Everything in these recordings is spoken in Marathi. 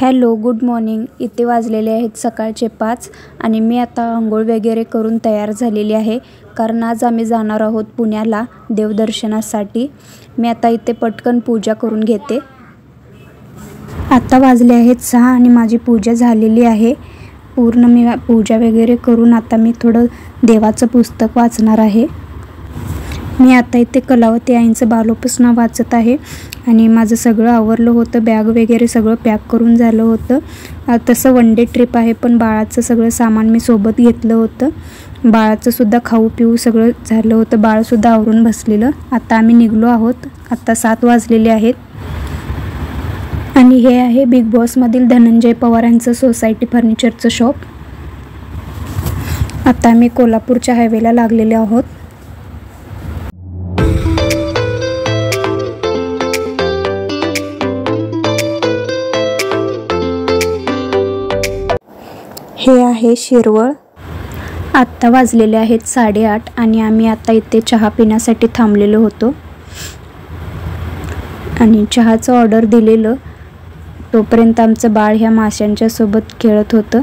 Hello, good morning. इथे वाजलेले आहेत सकाळचे 5 आणि मी आता अंघोळ वगैरे करून तयार झालेली आहे, कारण आज आम्ही जाणार आहोत पुण्याला देवदर्शनासाठी. मी आता इथे पटकन पूजा करून घेते. आता वाजले आहेत 6 आणि माझी पूजा झालेली आहे. पूर्ण मी पूजा वगैरे करून आता मी थोडं देवाचं पुस्तक वाचणार आहे. मी आता इथे कलावती आईंचं बालोपसना वाचत आहे आणि माझं सगळं आवरलं होतं. बॅग वगैरे सगळं पॅक करून झालं होतं. तसं वन डे ट्रिप आहे, पण बाळाचं सगळं सामान मी सोबत घेतलं होतं. बाळाचं सुद्धा खाऊ पिऊ सगळं झालं होतं. बाळसुद्धा आवरून बसलेलं. आता आम्ही निघलो आहोत. आता 7 वाजलेले आहेत आणि हे आहे बिग बॉसमधील धनंजय पवारांचं सोसायटी फर्निचरचं शॉप. आता आम्ही कोल्हापूरच्या हायवेला लागलेले आहोत. हे आहे शिरवळ. आत्ता वाजलेले आहेत 8:30 आणि आम्ही आता इथे चहा पिण्यासाठी थांबलेलो होतो आणि चहाचं ऑर्डर दिलेलं. तोपर्यंत आमचं बाळ ह्या माशांच्या सोबत खेळत होतं.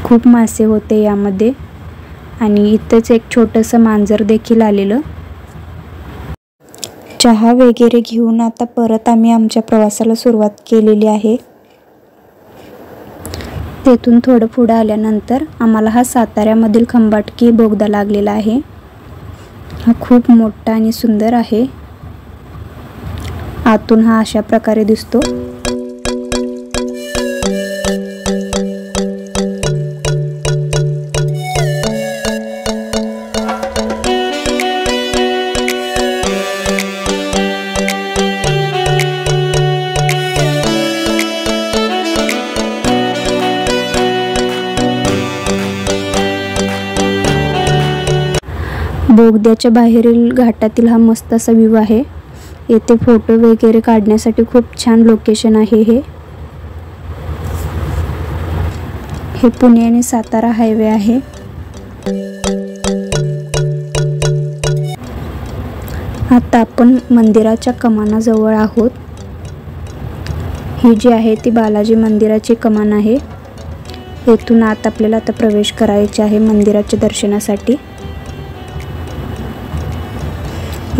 खूप मासे होते यामध्ये आणि इथंच एक छोटंसं मांजर देखील आलेलं. चहा वगैरे घेऊन आता परत आम्ही आमच्या प्रवासाला सुरुवात केलेली आहे. तेथून थोडं पुढं आल्यानंतर आम्हाला हा साताऱ्यामधील खंबाटकी बोगदा लागलेला आहे. हा खूप मोठा आणि सुंदर आहे. आतून हा अशा प्रकारे दिसतो. बोगद्याच्या बाहेरील घाटातील हा मस्त असा व्ह्यू आहे. येथे फोटो वगैरे काढण्यासाठी खूप छान लोकेशन आहे. हे पुणे आणि सातारा हायवे आहे. आता आपण मंदिराच्या कमानाजवळ आहोत. ही जी आहे ती बालाजी मंदिराची कमान आहे. येथून आत आपल्याला आता प्रवेश करायचे आहे मंदिराच्या दर्शनासाठी.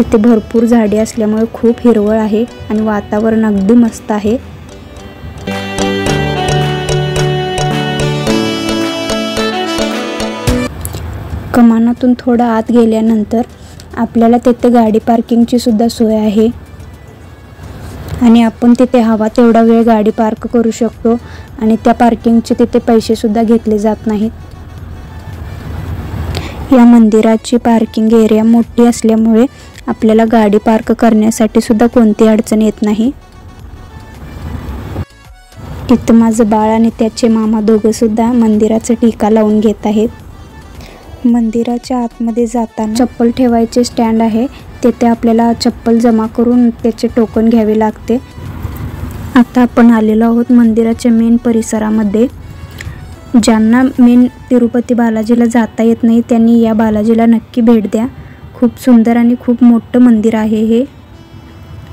इथे भरपूर झाडे असल्यामुळे खूप हिरवळ आहे आणि वातावरण अगदी मस्त आहे. कमानातून थोडं आत गेल्यानंतर आपल्याला तिथे गाडी पार्किंगची सुद्धा सोय आहे आणि आपण तिथे हवा तेवढा वेळ गाडी पार्क करू शकतो आणि त्या पार्किंगचे तिथे पैसे सुद्धा घेतले जात नाहीत. या मंदिराची पार्किंग एरिया मोठी असल्यामुळे आपल्याला गाडी पार्क करण्यासाठी सुद्धा कोणती अडचण येत नाही. इथं माझं बाळ आणि त्याचे मामा दोघं सुद्धा मंदिराचा टीका लावून घेत आहेत. मंदिराच्या आतमध्ये जाताना चप्पल ठेवायचे स्टँड आहे. तेथे आपल्याला चप्पल जमा करून त्याचे टोकन घ्यावे लागते. आता आपण आलेलो आहोत मंदिराच्या मेन परिसरामध्ये. ज्यांना मेन तिरुपती बालाजीला जाता येत नाही त्यांनी या बालाजीला नक्की भेट द्या. खूप सुंदर आणि खूप मोठं मंदिर आहे हे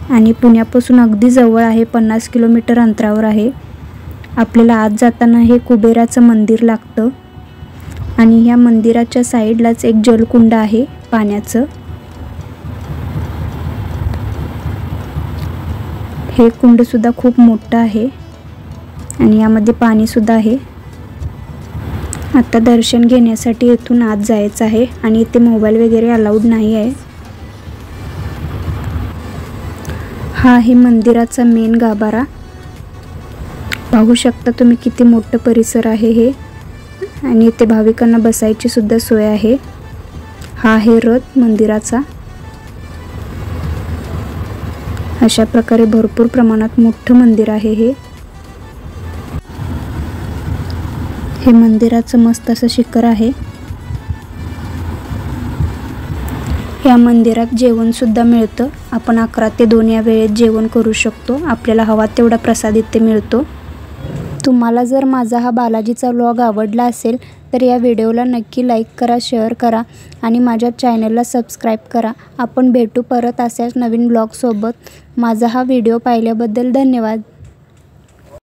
आणि पुण्यापासून अगदी जवळ आहे. 50 किलोमीटर अंतरावर आहे. आपल्याला आत जाताना हे कुबेराचं मंदिर लागतं आणि ह्या मंदिराच्या साईडलाच एक जलकुंड आहे पाण्याचं. हे कुंड सुद्धा खूप मोठं आहे आणि यामध्ये पाणी सुद्धा आहे. आता दर्शन घेण्यासाठी इथून आत जायचं आहे आणि इथे मोबाईल वगैरे अलाउड नाही आहे. हा आहे मंदिराचा मेन गाभारा. पाहू शकता तुम्ही किती मोठं परिसर आहे हे आणि इथे भाविकांना बसायची सुद्धा सोय आहे. हा आहे रथ मंदिराचा. अशा प्रकारे भरपूर प्रमाणात मोठं मंदिर आहे हे मंदिराचं मस्त असं शिखर आहे. या मंदिरात जेवण सुद्धा मिळतं. आपण 11 ते 2 या वेळेत जेवण करू शकतो. आपल्याला हवा तेवढा प्रसाद इथे मिळतो. तुम्हाला जर माझा हा बालाजीचा व्लॉग आवडला असेल तर या व्हिडिओला नक्की लाईक करा, शेअर करा आणि माझ्या चॅनलला सबस्क्राईब करा. आपण भेटू परत अशाच नवीन ब्लॉगसोबत. माझा हा व्हिडिओ पाहिल्याबद्दल धन्यवाद.